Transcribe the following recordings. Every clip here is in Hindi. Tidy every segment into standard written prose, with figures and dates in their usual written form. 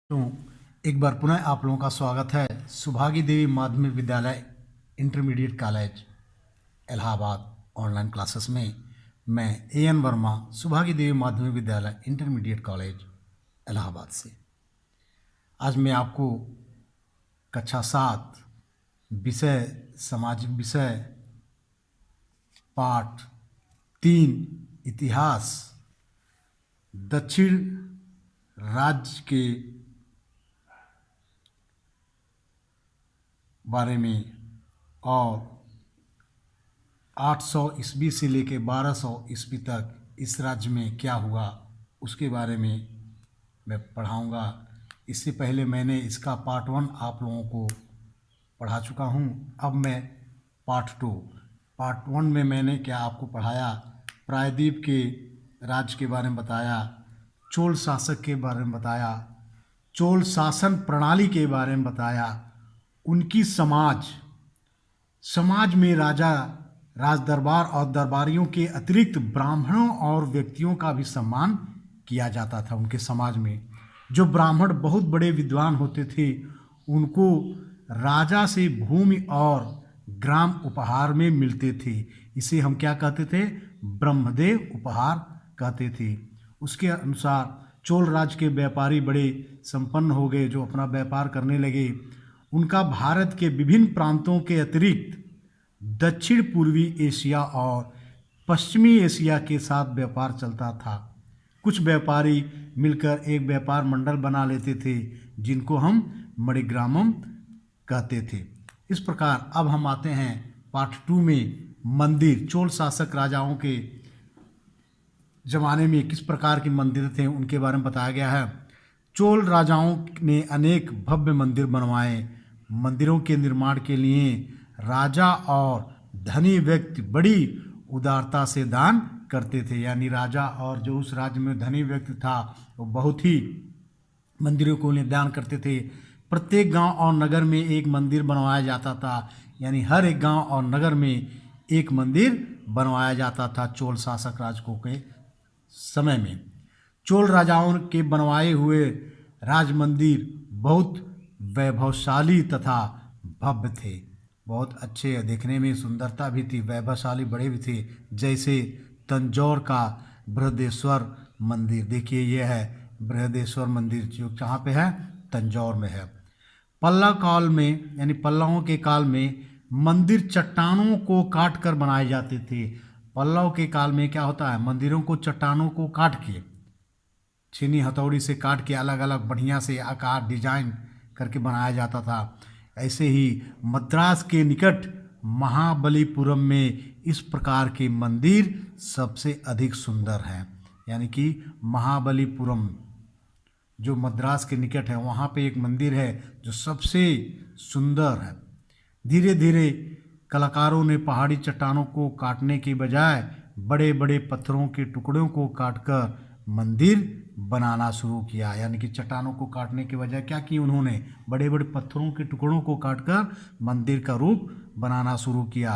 तो एक बार पुनः आप लोगों का स्वागत है सुभागी देवी माध्यमिक विद्यालय intermediate college Allahabad online classes में। मैं एएन वर्मा, सुभागी देवी माध्यमिक विद्यालय इंटरमीडिएट कॉलेज इलाहाबाद से। आज मैं आपको कक्षा 7 विषय सामाजिक विषय पाठ 3 इतिहास दक्षिण राज्य के बारे में और 800 ईस्वी से लेकर 1200 ईस्वी तक इस राज्य में क्या हुआ उसके बारे में मैं पढ़ाऊंगा। इससे पहले मैंने इसका पार्ट 1 आप लोगों को पढ़ा चुका हूं। अब मैं पार्ट 1 में मैंने क्या आपको पढ़ाया, प्रायद्वीप के राज्य के बारे में बताया, चोल शासक के बारे में बताया, चोल शासन प्रणाली के बारे में बताया, उनकी समाज में राजा राज दरबार और दरबारियों के अतिरिक्त ब्राह्मणों और व्यक्तियों का भी सम्मान किया जाता था। उनके समाज में जो ब्राह्मण बहुत बड़े विद्वान होते थे उनको राजा से भूमि और ग्राम उपहार में मिलते थे। इसे हम क्या कहते थे? ब्रह्मदेव उपहार कहते थे। उसके अनुसार चोल राज्य के व्यापारी बड़े संपन्न हो गए, जो अपना व्यापार करने लगे। उनका भारत के विभिन्न प्रांतों के अतिरिक्त दक्षिण पूर्वी एशिया और पश्चिमी एशिया के साथ व्यापार चलता था। कुछ व्यापारी मिलकर एक व्यापार मंडल बना लेते थे जिनको हम मणिग्रामम कहते थे। इस प्रकार अब हम आते हैं पार्ट 2 में। मंदिर, चोल शासक राजाओं के ज़माने में किस प्रकार के मंदिर थे उनके बारे में बताया गया है। चोल राजाओं ने अनेक भव्य मंदिर बनवाए। मंदिरों के निर्माण के लिए राजा और धनी व्यक्ति बड़ी उदारता से दान करते थे। यानी राजा और जो उस राज्य में धनी व्यक्ति था वो बहुत ही मंदिरों को दान करते थे। प्रत्येक गांव और नगर में एक मंदिर बनवाया जाता था। यानी हर एक गांव और नगर में एक मंदिर बनवाया जाता था चोल शासक राजकों के समय में। चोल राजाओं के बनवाए हुए राज मंदिर बहुत वैभवशाली तथा भव्य थे। बहुत अच्छे, देखने में सुंदरता भी थी, वैभवशाली बड़े भी थे। जैसे तंजौर का बृहदेश्वर मंदिर, देखिए यह है बृहदेश्वर मंदिर जो कहाँ पे है? तंजौर में है। पल्लव काल में यानी पल्लवों के काल में मंदिर चट्टानों को काट कर बनाए जाते थे। पल्लव के काल में क्या होता है? मंदिरों को चट्टानों को काट के, छीनी हथौड़ी से काट के अलग अलग बढ़िया से आकार डिजाइन करके बनाया जाता था। ऐसे ही मद्रास के निकट महाबलीपुरम में इस प्रकार के मंदिर सबसे अधिक सुंदर हैं। यानी कि महाबलीपुरम जो मद्रास के निकट है वहाँ पे एक मंदिर है जो सबसे सुंदर है। धीरे धीरे कलाकारों ने पहाड़ी चट्टानों को काटने के बजाय बड़े बड़े पत्थरों के टुकड़ों को काटकर मंदिर बनाना शुरू किया। यानी कि चट्टानों को काटने के बजाय क्या किया उन्होंने? बड़े बड़े पत्थरों के टुकड़ों को काटकर मंदिर का रूप बनाना शुरू किया।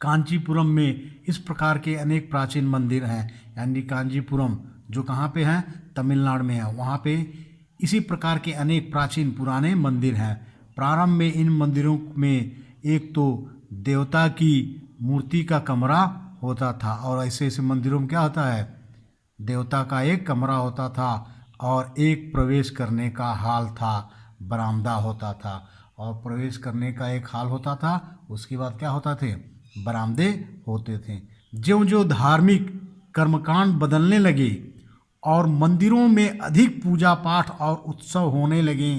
कांचीपुरम में इस प्रकार के अनेक प्राचीन मंदिर हैं। यानी कांचीपुरम जो कहाँ पे है? तमिलनाडु में है। वहाँ पे इसी प्रकार के अनेक प्राचीन पुराने मंदिर हैं। प्रारंभ में इन मंदिरों में एक तो देवता की मूर्ति का कमरा होता था, और ऐसे ऐसे मंदिरों में क्या होता है? देवता का एक कमरा होता था और एक प्रवेश करने का हाल था, बरामदा होता था। और प्रवेश करने का एक हाल होता था, उसके बाद क्या होता थे? बरामदे होते थे। ज्यों ज्यों धार्मिक कर्मकांड बदलने लगे और मंदिरों में अधिक पूजा पाठ और उत्सव होने लगे,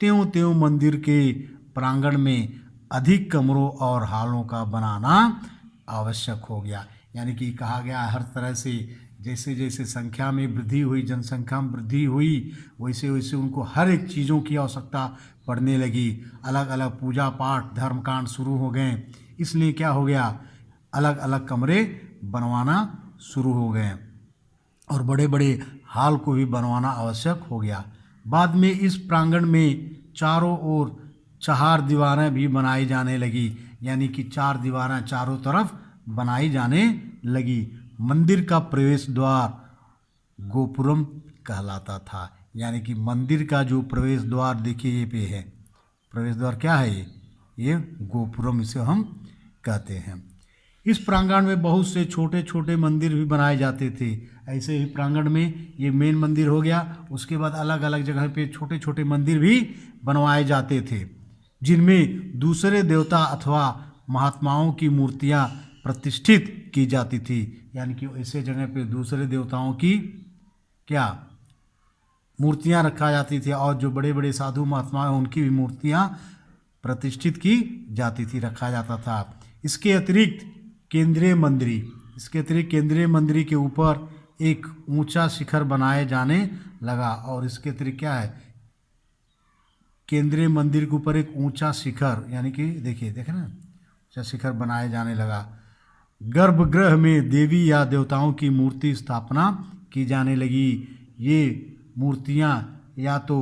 त्यों त्यों मंदिर के प्रांगण में अधिक कमरों और हालों का बनाना आवश्यक हो गया। यानी कि कहा गया हर तरह से जैसे जैसे संख्या में वृद्धि हुई, जनसंख्या में वृद्धि हुई, वैसे वैसे उनको हर एक चीज़ों की आवश्यकता पड़ने लगी। अलग अलग पूजा पाठ धर्मकांड शुरू हो गए, इसलिए क्या हो गया? अलग अलग कमरे बनवाना शुरू हो गए और बड़े बड़े हाल को भी बनवाना आवश्यक हो गया। बाद में इस प्रांगण में चारों ओर 4 दीवारें भी बनाई जाने लगी। यानी कि 4 दीवारें चारों तरफ बनाई जाने लगी। मंदिर का प्रवेश द्वार गोपुरम कहलाता था। यानी कि मंदिर का जो प्रवेश द्वार देखिए ये पे है, प्रवेश द्वार क्या है ये गोपुरम इसे हम कहते हैं। इस प्रांगण में बहुत से छोटे छोटे मंदिर भी बनाए जाते थे। ऐसे ही प्रांगण में ये मेन मंदिर हो गया, उसके बाद अलग अलग जगह पे छोटे छोटे मंदिर भी बनवाए जाते थे, जिनमें दूसरे देवता अथवा महात्माओं की मूर्तियां प्रतिष्ठित की जाती थी। यानी कि ऐसे जगह पे दूसरे देवताओं की क्या मूर्तियां रखा जाती थी, और जो बड़े बड़े साधु महात्मा हैं उनकी भी मूर्तियां प्रतिष्ठित की जाती थी, रखा जाता था। इसके अतिरिक्त केंद्रीय मंदिर के ऊपर एक ऊंचा शिखर बनाए जाने लगा। और इसके अतिरिक्त क्या है, केंद्रीय मंदिर के ऊपर एक ऊंचा शिखर, यानी कि देखिए ना, ऊंचा शिखर बनाए जाने लगा। गर्भगृह में देवी या देवताओं की मूर्ति स्थापना की जाने लगी। ये मूर्तियां या तो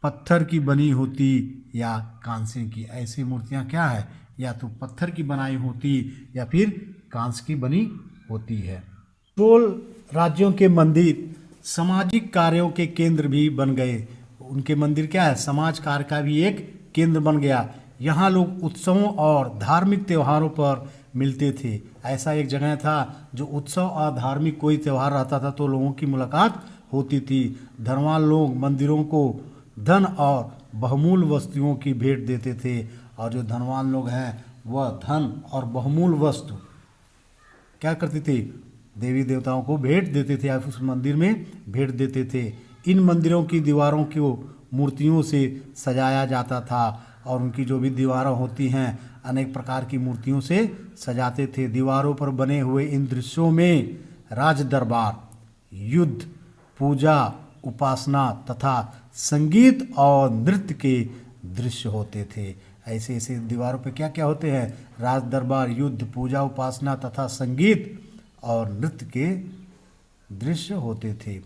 पत्थर की बनी होती या कांसे की। ऐसी मूर्तियां क्या है, या तो पत्थर की बनाई होती या फिर कांस की बनी होती है। चोल राज्यों के मंदिर सामाजिक कार्यों के केंद्र भी बन गए। उनके मंदिर क्या है, समाज कार्य का भी एक केंद्र बन गया। यहाँ लोग उत्सवों और धार्मिक त्योहारों पर मिलते थे। ऐसा एक जगह था जो उत्सव और धार्मिक कोई त्यौहार रहता था तो लोगों की मुलाकात होती थी। धनवान लोग मंदिरों को धन और बहुमूल्य वस्तुओं की भेंट देते थे, और जो धनवान लोग हैं वह धन और बहुमूल्य वस्तु क्या करते थे, देवी देवताओं को भेंट देते थे या उस मंदिर में भेंट देते थे। इन मंदिरों की दीवारों को मूर्तियों से सजाया जाता था, और उनकी जो भी दीवारें होती हैं अनेक प्रकार की मूर्तियों से सजाते थे। दीवारों पर बने हुए इन दृश्यों में राज दरबार, युद्ध, पूजा, उपासना तथा संगीत और नृत्य के दृश्य होते थे। ऐसे ऐसे दीवारों पे क्या क्या होते हैं, राज दरबार, युद्ध, पूजा, उपासना तथा संगीत और नृत्य के दृश्य होते थे।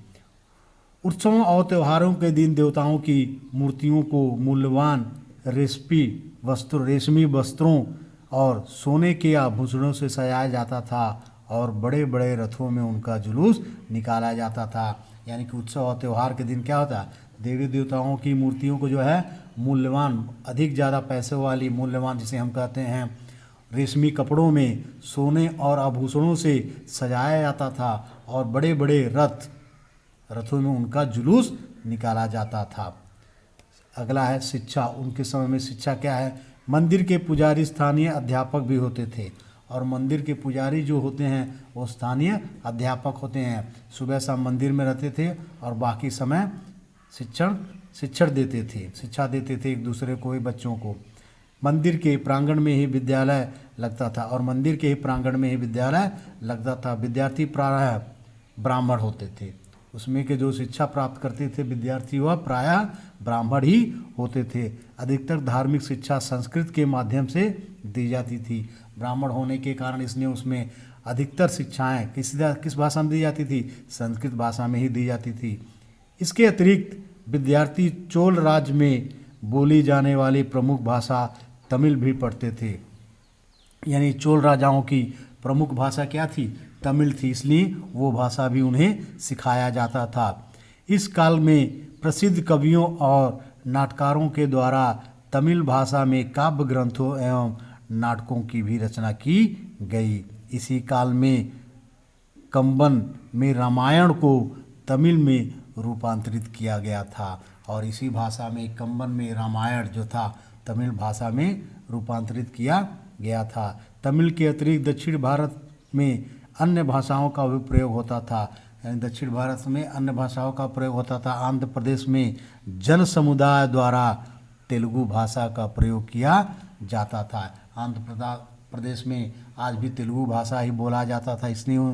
उत्सवों और त्योहारों के दिन देवताओं की मूर्तियों को मूल्यवान रेशमी वस्त्रों और सोने के आभूषणों से सजाया जाता था, और बड़े बड़े रथों में उनका जुलूस निकाला जाता था। यानी कि उत्सव और त्यौहार के दिन क्या होता है, देवी देवताओं की मूर्तियों को जो है मूल्यवान, अधिक ज़्यादा पैसे वाली मूल्यवान जिसे हम कहते हैं, रेशमी कपड़ों में सोने और आभूषणों से सजाया जाता था, और बड़े बड़े रथों में उनका जुलूस निकाला जाता था। अगला है शिक्षा। उनके समय में शिक्षा क्या है, मंदिर के पुजारी स्थानीय अध्यापक भी होते थे, और मंदिर के पुजारी जो होते हैं वो स्थानीय अध्यापक होते हैं। सुबह शाम मंदिर में रहते थे और बाकी समय शिक्षा देते थे एक दूसरे को, बच्चों को। मंदिर के प्रांगण में ही विद्यालय लगता था। विद्यार्थी प्रायः ब्राह्मण होते थे। उसमें के जो शिक्षा प्राप्त करते थे विद्यार्थी वह प्रायः ब्राह्मण ही होते थे। अधिकतर धार्मिक शिक्षा संस्कृत के माध्यम से दी जाती थी। ब्राह्मण होने के कारण इसलिए उसमें अधिकतर शिक्षाएं किस भाषा में दी जाती थी, संस्कृत भाषा में ही दी जाती थी। इसके अतिरिक्त विद्यार्थी चोल राज्य में बोली जाने वाली प्रमुख भाषा तमिल भी पढ़ते थे। यानी चोल राजाओं की प्रमुख भाषा क्या थी, तमिल थी, इसलिए वो भाषा भी उन्हें सिखाया जाता था। इस काल में प्रसिद्ध कवियों और नाटकारों के द्वारा तमिल भाषा में काव्य ग्रंथों एवं नाटकों की भी रचना की गई। इसी काल में कंबन में रामायण को तमिल में रूपांतरित किया गया था, और इसी भाषा में कंबन में रामायण जो था तमिल भाषा में रूपांतरित किया गया था। तमिल के अतिरिक्त दक्षिण भारत में अन्य भाषाओं का भी प्रयोग होता था। यानी दक्षिण भारत में अन्य भाषाओं का प्रयोग होता था। आंध्र प्रदेश में जन समुदाय द्वारा तेलुगु भाषा का प्रयोग किया जाता था। आंध्र प्रदेश में आज भी तेलुगु भाषा ही बोला जाता था, इसलिए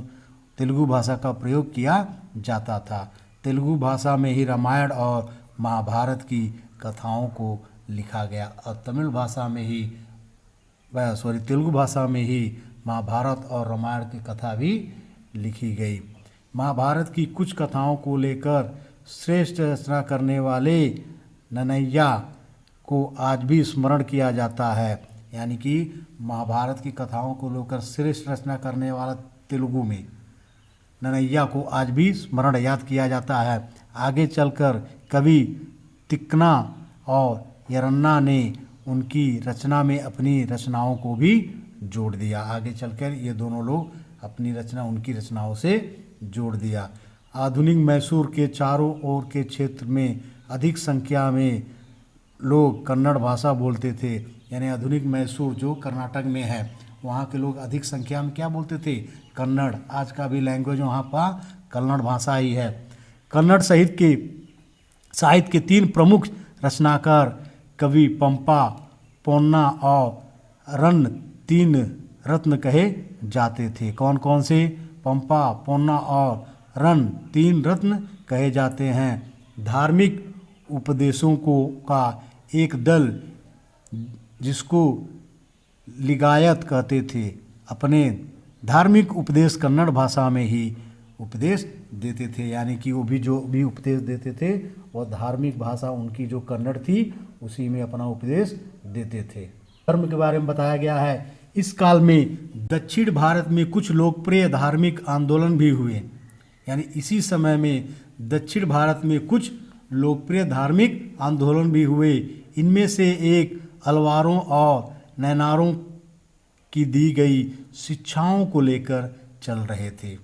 तेलुगु भाषा का प्रयोग किया जाता था। तेलुगु भाषा में ही रामायण और महाभारत की कथाओं को लिखा गया, और तेलुगु भाषा में ही महाभारत और रामायण की कथा भी लिखी गई। महाभारत की कुछ कथाओं को लेकर श्रेष्ठ रचना करने वाले नन्नय्या को आज भी स्मरण किया जाता है। यानी कि महाभारत की कथाओं को लेकर श्रेष्ठ रचना करने वाला तेलुगु में नन्नय्या को आज भी स्मरण याद किया जाता है। आगे चलकर कवि तिक्ना और यरन्ना ने उनकी रचना में अपनी रचनाओं को भी जोड़ दिया। आगे चलकर ये दोनों लोग अपनी रचना उनकी रचनाओं से जोड़ दिया। आधुनिक मैसूर के चारों ओर के क्षेत्र में अधिक संख्या में लोग कन्नड़ भाषा बोलते थे। यानी आधुनिक मैसूर जो कर्नाटक में है, वहाँ के लोग अधिक संख्या में क्या बोलते थे? कन्नड़। आज का भी लैंग्वेज वहाँ पर कन्नड़ भाषा ही है। कन्नड़ साहित्य के 3 प्रमुख रचनाकार कवि पंपा, पोन्ना और रन्न 3 रत्न कहे जाते थे। कौन कौन से? पंपा, पोन्ना और रन्न 3 रत्न कहे जाते हैं। धार्मिक उपदेशों का एक दल जिसको लिगायत कहते थे, अपने धार्मिक उपदेश कन्नड़ भाषा में ही उपदेश देते थे। यानी कि वो भी जो भी उपदेश देते थे वह धार्मिक भाषा उनकी जो कन्नड़ थी उसी में अपना उपदेश देते थे। धर्म के बारे में बताया गया है। इस काल में दक्षिण भारत में कुछ लोकप्रिय धार्मिक आंदोलन भी हुए। यानी इसी समय में दक्षिण भारत में कुछ लोकप्रिय धार्मिक आंदोलन भी हुए। इनमें से एक अलवारों और नैनारों की दी गई शिक्षाओं को लेकर चल रहे थे।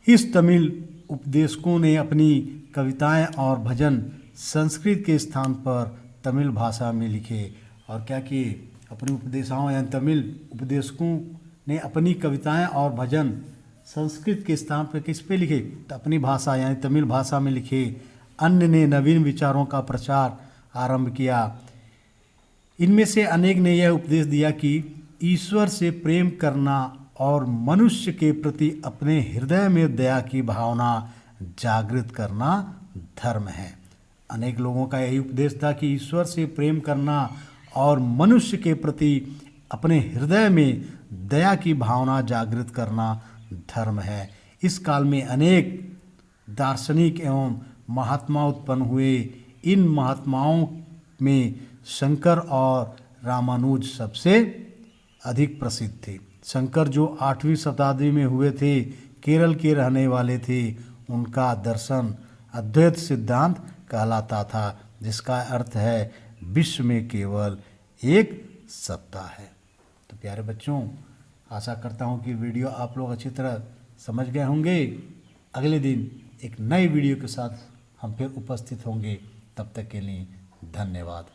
इस तमिल उपदेशकों ने अपनी कविताएं और भजन संस्कृत के स्थान पर तमिल भाषा में लिखे। और क्या किए? अपनी उपदेशाओं यानी तमिल उपदेशकों ने अपनी कविताएं और भजन संस्कृत के स्थान पर किस पे लिखे? तो अपनी भाषा यानी तमिल भाषा में लिखे। अन्य ने नवीन विचारों का प्रचार आरंभ किया। इनमें से अनेक ने यह उपदेश दिया कि ईश्वर से प्रेम करना और मनुष्य के प्रति अपने हृदय में दया की भावना जागृत करना धर्म है। अनेक लोगों का यही उपदेश था कि ईश्वर से प्रेम करना और मनुष्य के प्रति अपने हृदय में दया की भावना जागृत करना धर्म है। इस काल में अनेक दार्शनिक एवं महात्मा उत्पन्न हुए। इन महात्माओं में शंकर और रामानुज सबसे अधिक प्रसिद्ध थे। शंकर जो 8वीं शताब्दी में हुए थे, केरल के रहने वाले थे। उनका दर्शन अद्वैत सिद्धांत कहलाता था, जिसका अर्थ है विश्व में केवल एक सत्ता है। तो प्यारे बच्चों, आशा करता हूँ कि वीडियो आप लोग अच्छी तरह समझ गए होंगे। अगले दिन एक नई वीडियो के साथ हम फिर उपस्थित होंगे। तब तक के लिए धन्यवाद।